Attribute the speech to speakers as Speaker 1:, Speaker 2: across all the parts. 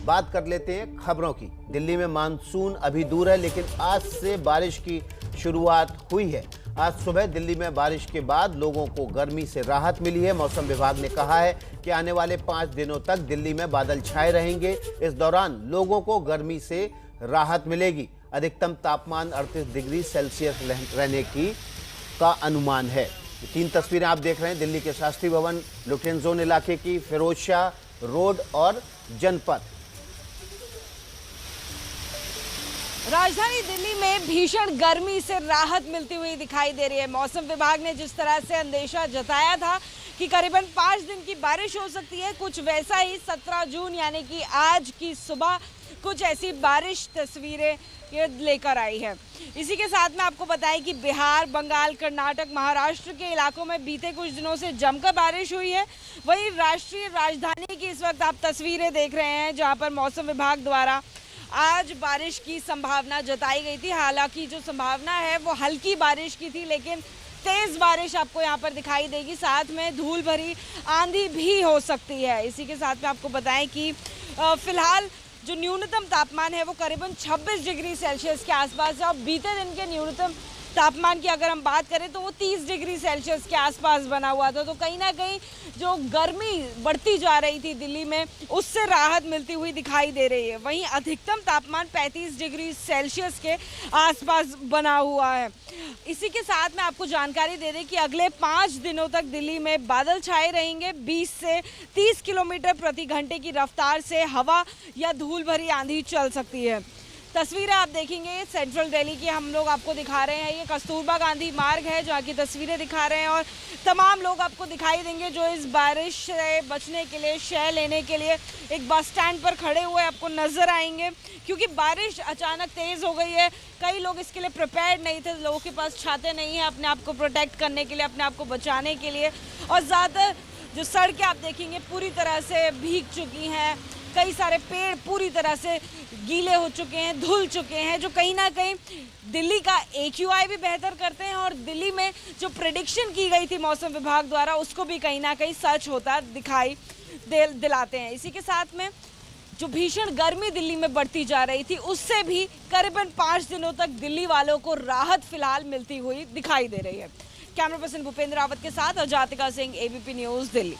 Speaker 1: बात कर लेते हैं खबरों की। दिल्ली में मानसून अभी दूर है, लेकिन आज से बारिश की शुरुआत हुई है। आज सुबह दिल्ली में बारिश के बाद लोगों को गर्मी से राहत मिली है। मौसम विभाग ने कहा है कि आने वाले 5 दिनों तक दिल्ली में बादल छाए रहेंगे। इस दौरान लोगों को गर्मी से राहत मिलेगी। अधिकतम तापमान 38 डिग्री सेल्सियस रहने का अनुमान है। 3 तस्वीरें आप देख रहे हैं दिल्ली के शास्त्री भवन, लुटियन जोन इलाके की, फिरोजशाह रोड और जनपद।
Speaker 2: राजधानी दिल्ली में भीषण गर्मी से राहत मिलती हुई दिखाई दे रही है। मौसम विभाग ने जिस तरह से अंदेशा जताया था कि करीबन 5 दिन की बारिश हो सकती है, कुछ वैसा ही 17 जून यानी कि आज की सुबह कुछ ऐसी बारिश तस्वीरें लेकर आई है। इसी के साथ में आपको बताएं कि बिहार, बंगाल, कर्नाटक, महाराष्ट्र के इलाकों में बीते कुछ दिनों से जमकर बारिश हुई है। वहीं राष्ट्रीय राजधानी की इस वक्त आप तस्वीरें देख रहे हैं, जहां पर मौसम विभाग द्वारा आज बारिश की संभावना जताई गई थी। हालांकि जो संभावना है वो हल्की बारिश की थी, लेकिन तेज बारिश आपको यहाँ पर दिखाई देगी। साथ में धूल भरी आंधी भी हो सकती है। इसी के साथ में आपको बताएं कि फिलहाल जो न्यूनतम तापमान है वो करीबन 26 डिग्री सेल्सियस के आसपास है और बीते दिन के न्यूनतम तापमान की अगर हम बात करें तो वो 30 डिग्री सेल्सियस के आसपास बना हुआ था। तो कहीं ना कहीं जो गर्मी बढ़ती जा रही थी दिल्ली में, उससे राहत मिलती हुई दिखाई दे रही है। वहीं अधिकतम तापमान 35 डिग्री सेल्सियस के आसपास बना हुआ है। इसी के साथ में आपको जानकारी दे दें कि अगले 5 दिनों तक दिल्ली में बादल छाए रहेंगे। 20 से 30 किलोमीटर प्रति घंटे की रफ्तार से हवा या धूल भरी आंधी चल सकती है। तस्वीरें आप देखेंगे सेंट्रल दिल्ली की हम लोग आपको दिखा रहे हैं। ये कस्तूरबा गांधी मार्ग है जहाँ की तस्वीरें दिखा रहे हैं और तमाम लोग आपको दिखाई देंगे जो इस बारिश से बचने के लिए, शय लेने के लिए एक बस स्टैंड पर खड़े हुए आपको नजर आएंगे। क्योंकि बारिश अचानक तेज हो गई है, कई लोग इसके लिए प्रिपेयर्ड नहीं थे। लोगों के पास छाते नहीं है अपने आप को प्रोटेक्ट करने के लिए, अपने आप को बचाने के लिए। और ज़्यादातर जो सड़कें आप देखेंगे पूरी तरह से भीग चुकी हैं। कई सारे पेड़ पूरी तरह से गीले हो चुके हैं, धुल चुके हैं, जो कहीं ना कहीं दिल्ली का AQI भी बेहतर करते हैं और दिल्ली में जो प्रेडिक्शन की गई थी मौसम विभाग द्वारा उसको भी कहीं ना कहीं सच होता दिखाई दिलाते हैं। इसी के साथ में जो भीषण गर्मी दिल्ली में बढ़ती जा रही थी, उससे भी करीबन 5 दिनों तक दिल्ली वालों को राहत फिलहाल मिलती हुई दिखाई दे रही है। कैमरा पर्सन भूपेंद्र रावत के साथ अजातिका सिंह, ABP न्यूज़, दिल्ली।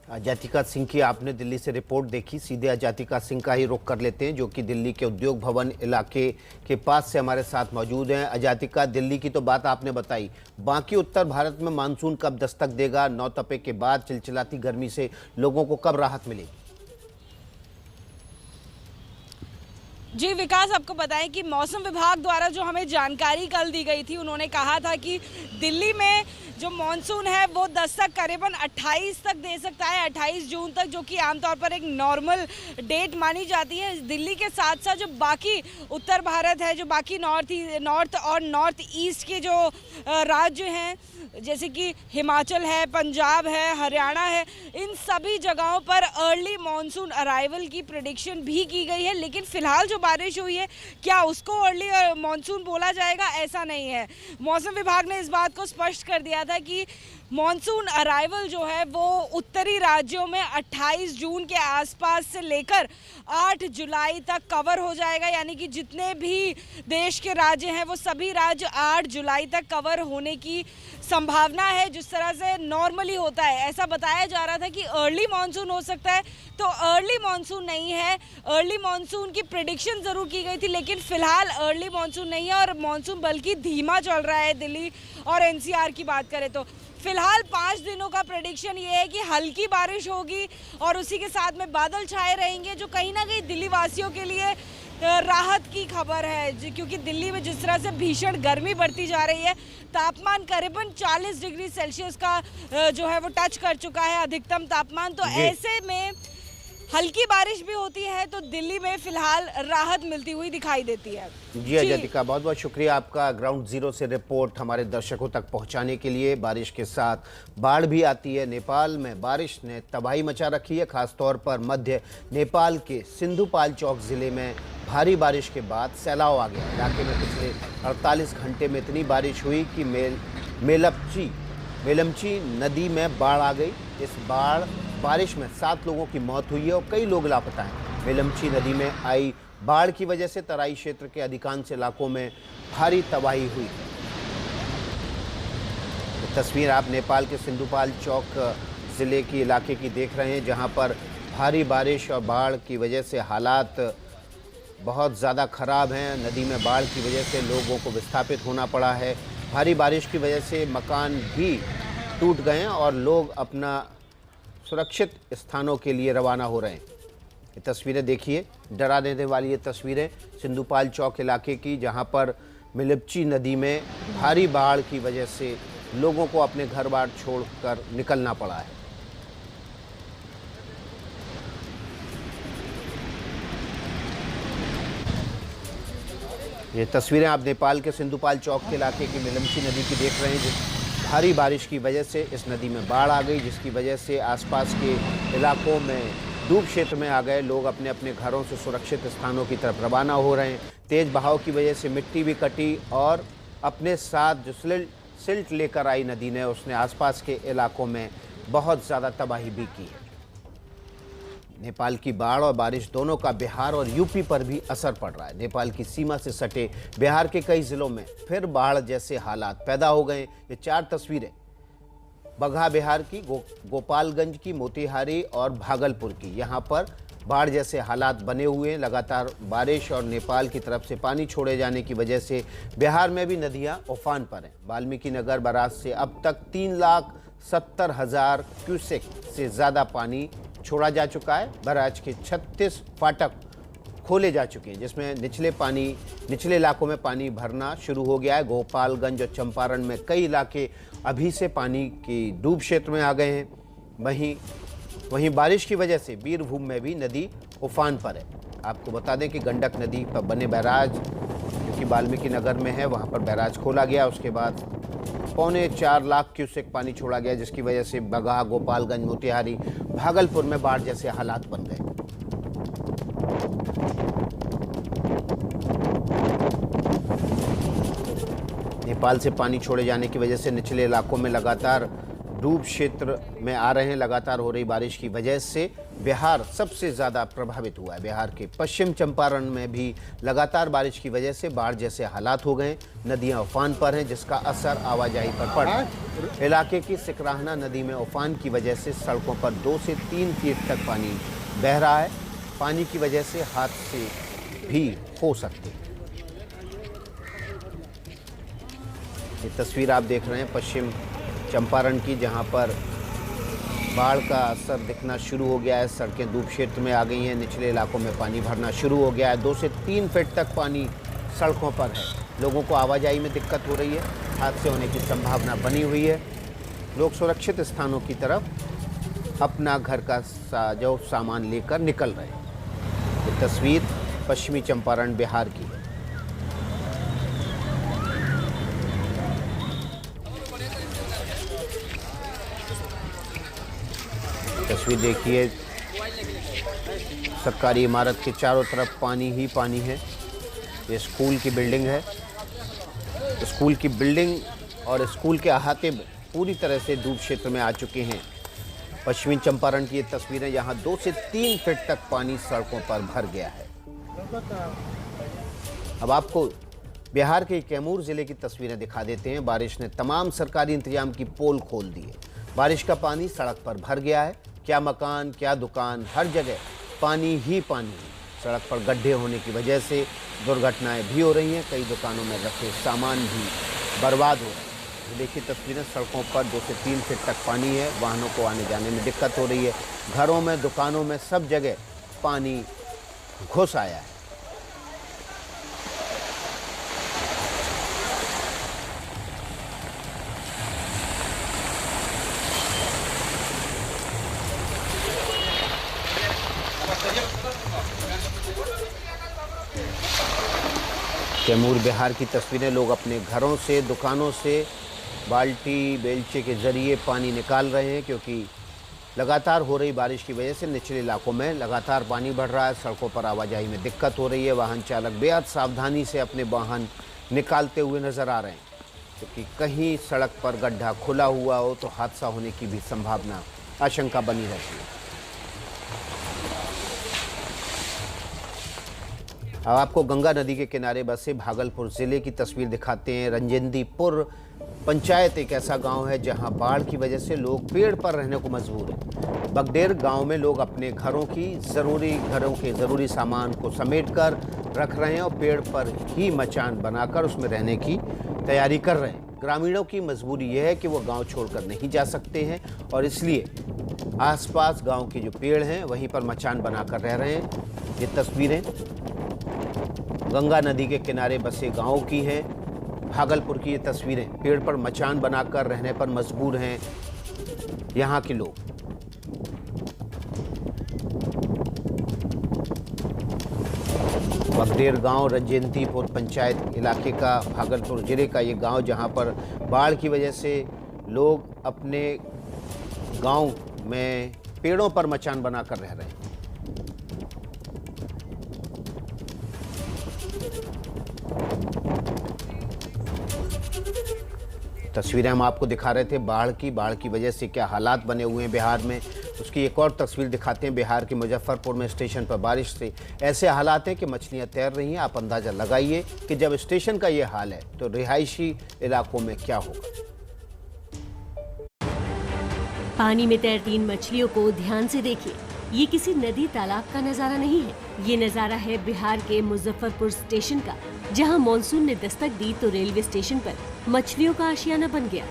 Speaker 1: अजातिका सिंह की आपने दिल्ली से रिपोर्ट देखी। सीधे अजातिका सिंह का ही रुख कर लेते हैं, जो कि दिल्ली के उद्योग भवन इलाके के पास से हमारे साथ मौजूद हैं। अजातिका, दिल्ली की तो बात आपने बताई, बाकी उत्तर भारत में मानसून कब दस्तक देगा? नौतपे के बाद चिलचिलाती गर्मी से लोगों को कब राहत मिलेगी?
Speaker 2: जी विकास, आपको बताएं कि मौसम विभाग द्वारा जो हमें जानकारी कल दी गई थी, उन्होंने कहा था कि दिल्ली में जो मॉनसून है वो दस्तक करीबन 28 तक दे सकता है, 28 जून तक, जो कि आमतौर पर एक नॉर्मल डेट मानी जाती है। दिल्ली के साथ साथ जो बाकी उत्तर भारत है, जो बाकी नॉर्थ और नॉर्थ ईस्ट के जो राज्य हैं, जैसे कि हिमाचल है, पंजाब है, हरियाणा है, इन सभी जगहों पर अर्ली मॉनसून अराइवल की प्रेडिक्शन भी की गई है। लेकिन फिलहाल जो बारिश हुई है, क्या उसको अर्ली मॉनसून बोला जाएगा? ऐसा नहीं है। मौसम विभाग ने इस बात को स्पष्ट कर दिया था कि मॉनसून अराइवल जो है वो उत्तरी राज्यों में 28 जून के आसपास से लेकर 8 जुलाई तक कवर हो जाएगा। यानी कि जितने भी देश के राज्य हैं वो सभी राज्य 8 जुलाई तक कवर होने की संभावना है, जिस तरह से नॉर्मली होता है। ऐसा बताया जा रहा था कि अर्ली मॉनसून हो सकता है, तो अर्ली मॉनसून नहीं है। अर्ली मॉनसून की प्रेडिक्शन ज़रूर की गई थी, लेकिन फिलहाल अर्ली मॉनसून नहीं है और मॉनसून बल्कि धीमा चल रहा है। दिल्ली और NCR की बात करें तो फिलहाल 5 दिनों का प्रेडिक्शन ये है कि हल्की बारिश होगी और उसी के साथ में बादल छाए रहेंगे, जो कहीं ना कहीं दिल्ली वासियों के लिए राहत की खबर है। क्योंकि दिल्ली में जिस तरह से भीषण गर्मी बढ़ती जा रही है, तापमान करीबन 40 डिग्री सेल्सियस का जो है वो टच कर चुका है अधिकतम तापमान। तो ऐसे में हल्की बारिश भी होती है तो दिल्ली में फिलहाल राहत मिलती हुई दिखाई देती है।
Speaker 1: जी अजातिका, बहुत बहुत शुक्रिया आपका ग्राउंड जीरो से रिपोर्ट हमारे दर्शकों तक पहुंचाने के लिए। बारिश के साथ बाढ़ भी आती है। नेपाल में बारिश ने तबाही मचा रखी है, खासतौर पर मध्य नेपाल के सिंधुपाल चौक जिले में भारी बारिश के बाद सैलाव आ गया। इलाके में पिछले 48 घंटे में इतनी बारिश हुई कि मेलमची नदी में बाढ़ आ गई। इस बारिश में 7 लोगों की मौत हुई है और कई लोग लापता हैं। मेलमची नदी में आई बाढ़ की वजह से तराई क्षेत्र के अधिकांश इलाकों में भारी तबाही हुई। तस्वीर आप नेपाल के सिंधुपाल चौक ज़िले की इलाके की देख रहे हैं, जहां पर भारी बारिश और बाढ़ की वजह से हालात बहुत ज़्यादा ख़राब हैं। नदी में बाढ़ की वजह से लोगों को विस्थापित होना पड़ा है। भारी बारिश की वजह से मकान भी टूट गए हैं और लोग अपना सुरक्षित स्थानों के लिए रवाना हो रहे हैं। ये तस्वीरें देखिए, डरा देने वाली ये तस्वीरें सिंधुपाल चौक इलाके की, जहां पर मेलमची नदी में भारी बाढ़ की वजह से लोगों को अपने घर बार छोड़कर निकलना पड़ा है। ये तस्वीरें आप नेपाल के सिंधुपाल चौक के इलाके की मेलमची नदी की देख रहे हैं। भारी बारिश की वजह से इस नदी में बाढ़ आ गई, जिसकी वजह से आसपास के इलाकों में डूब क्षेत्र में आ गए लोग अपने अपने घरों से सुरक्षित स्थानों की तरफ रवाना हो रहे हैं। तेज़ बहाव की वजह से मिट्टी भी कटी और अपने साथ जो सिल्ट लेकर आई नदी ने, उसने आसपास के इलाकों में बहुत ज़्यादा तबाही भी की है। नेपाल की बाढ़ और बारिश दोनों का बिहार और यूपी पर भी असर पड़ रहा है। नेपाल की सीमा से सटे बिहार के कई जिलों में फिर बाढ़ जैसे हालात पैदा हो गए। ये 4 तस्वीरें बगहा बिहार की, गोपालगंज की, मोतिहारी और भागलपुर की। यहाँ पर बाढ़ जैसे हालात बने हुए हैं। लगातार बारिश और नेपाल की तरफ से पानी छोड़े जाने की वजह से बिहार में भी नदियाँ उफान पर हैं। वाल्मीकि नगर बैराज से अब तक 3,70,000 क्यूसेक से ज़्यादा पानी छोड़ा जा चुका है। बैराज के 36 फाटक खोले जा चुके हैं, जिसमें निचले इलाकों में पानी भरना शुरू हो गया है। गोपालगंज और चंपारण में कई इलाके अभी से पानी की डूब क्षेत्र में आ गए हैं। वहीं बारिश की वजह से बीरभूम में भी नदी उफान पर है। आपको बता दें कि गंडक नदी पर बने बैराज, जो कि वाल्मीकि नगर में है, वहां पर बैराज खोला गया। उसके बाद 4.25 लाख क्यूसेक पानी छोड़ा गया, जिसकी वजह से बगहा, गोपालगंज, मोतिहारी, भागलपुर में बाढ़ जैसे हालात बन गए। नेपाल से पानी छोड़े जाने की वजह से निचले इलाकों में लगातार डूब क्षेत्र में आ रहे हैं। लगातार हो रही बारिश की वजह से बिहार सबसे ज़्यादा प्रभावित हुआ है। बिहार के पश्चिम चंपारण में भी लगातार बारिश की वजह से बाढ़ जैसे हालात हो गए। नदियां उफान पर हैं, जिसका असर आवाजाही पर पड़ रहा है। इलाके की सिकराहना नदी में उफान की वजह से सड़कों पर 2 से 3 फीट तक पानी बह रहा है। पानी की वजह से हादसे भी हो सकते हैं। ये तस्वीर आप देख रहे हैं पश्चिम चंपारण की, जहां पर बाढ़ का असर दिखना शुरू हो गया है। सड़कें डूब क्षेत्र में आ गई हैं। निचले इलाकों में पानी भरना शुरू हो गया है। 2 से 3 फीट तक पानी सड़कों पर है। लोगों को आवाजाही में दिक्कत हो रही है। हादसे होने की संभावना बनी हुई है। लोग सुरक्षित स्थानों की तरफ अपना घर का जो सामान लेकर निकल रहे हैं। ये तस्वीर पश्चिमी चंपारण बिहार की है। तस्वीर देखिए, सरकारी इमारत के चारों तरफ पानी ही पानी है। ये स्कूल की बिल्डिंग है। स्कूल की बिल्डिंग और स्कूल के अहाते पूरी तरह से डूब क्षेत्र में आ चुके हैं। पश्चिमी चंपारण की ये तस्वीरें, यहाँ 2 से 3 फीट तक पानी सड़कों पर भर गया है। अब आपको बिहार के कैमूर जिले की तस्वीरें दिखा देते हैं। बारिश ने तमाम सरकारी इंतजाम की पोल खोल दी है। बारिश का पानी सड़क पर भर गया है। क्या मकान, क्या दुकान, हर जगह पानी ही पानी है। सड़क पर गड्ढे होने की वजह से दुर्घटनाएं भी हो रही हैं। कई दुकानों में रखे सामान भी बर्बाद हो रहे हैं। देखिए तस्वीरें, सड़कों पर 2 से 3 फीट तक पानी है। वाहनों को आने जाने में दिक्कत हो रही है। घरों में, दुकानों में, सब जगह पानी घुस आया है। कैमूर बिहार की तस्वीरें। लोग अपने घरों से, दुकानों से बाल्टी, बेलचे के ज़रिए पानी निकाल रहे हैं, क्योंकि लगातार हो रही बारिश की वजह से निचले इलाकों में लगातार पानी बढ़ रहा है। सड़कों पर आवाजाही में दिक्कत हो रही है। वाहन चालक बेहद सावधानी से अपने वाहन निकालते हुए नज़र आ रहे हैं, क्योंकि कहीं सड़क पर गड्ढा खुला हुआ हो तो हादसा होने की भी संभावना, आशंका बनी रहती है। अब आपको गंगा नदी के किनारे बसे भागलपुर जिले की तस्वीर दिखाते हैं। रंजनदीपुर पंचायत एक ऐसा गांव है जहां बाढ़ की वजह से लोग पेड़ पर रहने को मजबूर हैं। बगडेर गांव में लोग अपने घरों के ज़रूरी सामान को समेटकर रख रहे हैं और पेड़ पर ही मचान बनाकर उसमें रहने की तैयारी कर रहे हैं। ग्रामीणों की मजबूरी यह है कि वो गांव छोड़कर नहीं जा सकते हैं और इसलिए आसपास गांव के जो पेड़ हैं वहीं पर मचान बनाकर रह रहे हैं। ये तस्वीरें गंगा नदी के किनारे बसे गांव की हैं। भागलपुर की ये तस्वीरें, पेड़ पर मचान बनाकर रहने पर मजबूर हैं यहाँ के लोग। बगडेर गांव रंजनदीपुर पंचायत इलाके का भागलपुर जिले का ये गांव जहां पर बाढ़ की वजह से लोग अपने गांव में पेड़ों पर मचान बनाकर रह रहे हैं। तस्वीरें हम आपको दिखा रहे थे बाढ़ की वजह से क्या हालात बने हुए हैं बिहार में। उसकी एक और तस्वीर दिखाते हैं। बिहार के मुजफ्फरपुर में स्टेशन पर बारिश से ऐसे हालात हैं कि मछलियां तैर रही हैं। आप अंदाजा लगाइए कि जब स्टेशन का ये हाल है तो रिहायशी इलाकों में क्या होगा।
Speaker 3: पानी में तैरती इन मछलियों को ध्यान से देखिए। ये किसी नदी तालाब का नजारा नहीं है, ये नजारा है बिहार के मुजफ्फरपुर स्टेशन का, जहां मॉनसून ने दस्तक दी तो रेलवे स्टेशन पर मछलियों का आशियाना बन गया।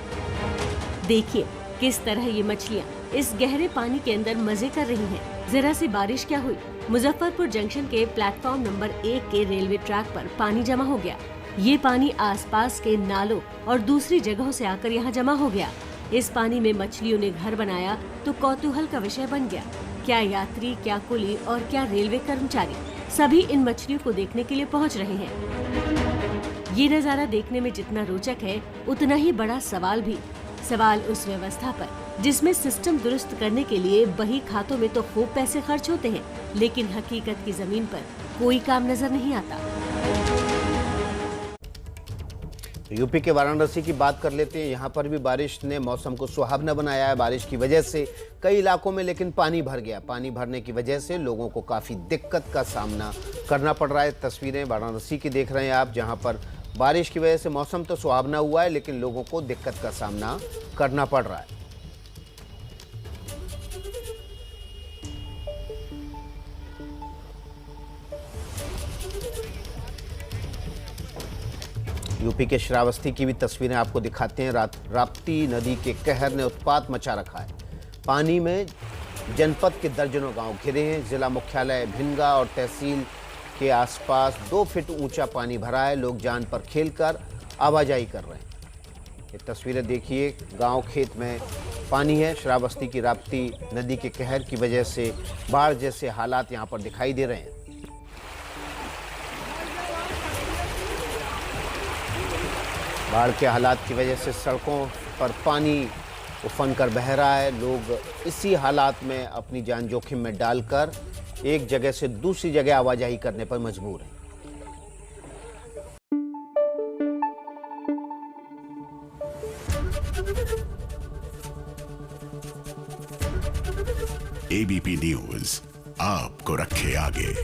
Speaker 3: देखिए किस तरह ये मछलियां इस गहरे पानी के अंदर मजे कर रही हैं। जरा सी बारिश क्या हुई, मुजफ्फरपुर जंक्शन के प्लेटफॉर्म नंबर 1 के रेलवे ट्रैक पर पानी जमा हो गया। ये पानी आसपास के नालों और दूसरी जगहों से आकर यहाँ जमा हो गया। इस पानी में मछलियों ने घर बनाया तो कौतूहल का विषय बन गया। क्या यात्री, क्या कुली और क्या रेलवे कर्मचारी सभी इन मछलियों को देखने के लिए पहुंच रहे हैं। ये नजारा देखने में जितना रोचक है उतना ही बड़ा सवाल भी। सवाल उस व्यवस्था पर जिसमें सिस्टम दुरुस्त करने के लिए बही खातों में तो खूब पैसे खर्च होते हैं, लेकिन हकीकत की जमीन पर कोई काम नजर नहीं आता।
Speaker 1: यूपी के वाराणसी की बात कर लेते हैं। यहाँ पर भी बारिश ने मौसम को सुहावना बनाया है। बारिश की वजह से कई इलाकों में लेकिन पानी भर गया। पानी भरने की वजह से लोगों को काफ़ी दिक्कत का सामना करना पड़ रहा है। तस्वीरें वाराणसी की देख रहे हैं आप, जहाँ पर बारिश की वजह से मौसम तो सुहावना हुआ है लेकिन लोगों को दिक्कत का सामना करना पड़ रहा है। यूपी के श्रावस्ती की भी तस्वीरें आपको दिखाते हैं। राप्ती नदी के कहर ने उत्पात मचा रखा है। पानी में जनपद के दर्जनों गांव घिरे हैं। जिला मुख्यालय भिनगा और तहसील के आसपास 2 फीट ऊंचा पानी भरा है। लोग जान पर खेलकर आवाजाही कर रहे हैं। ये तस्वीरें देखिए, गांव खेत में पानी है। श्रावस्ती की राप्ती नदी के कहर की वजह से बाढ़ जैसे हालात यहां पर दिखाई दे रहे हैं। बाढ़ के हालात की वजह से सड़कों पर पानी उफन कर बह रहा है। लोग इसी हालात में अपनी जान जोखिम में डालकर एक जगह से दूसरी जगह आवाजाही करने पर मजबूर हैं।
Speaker 4: एबीपी न्यूज आपको रखे आगे।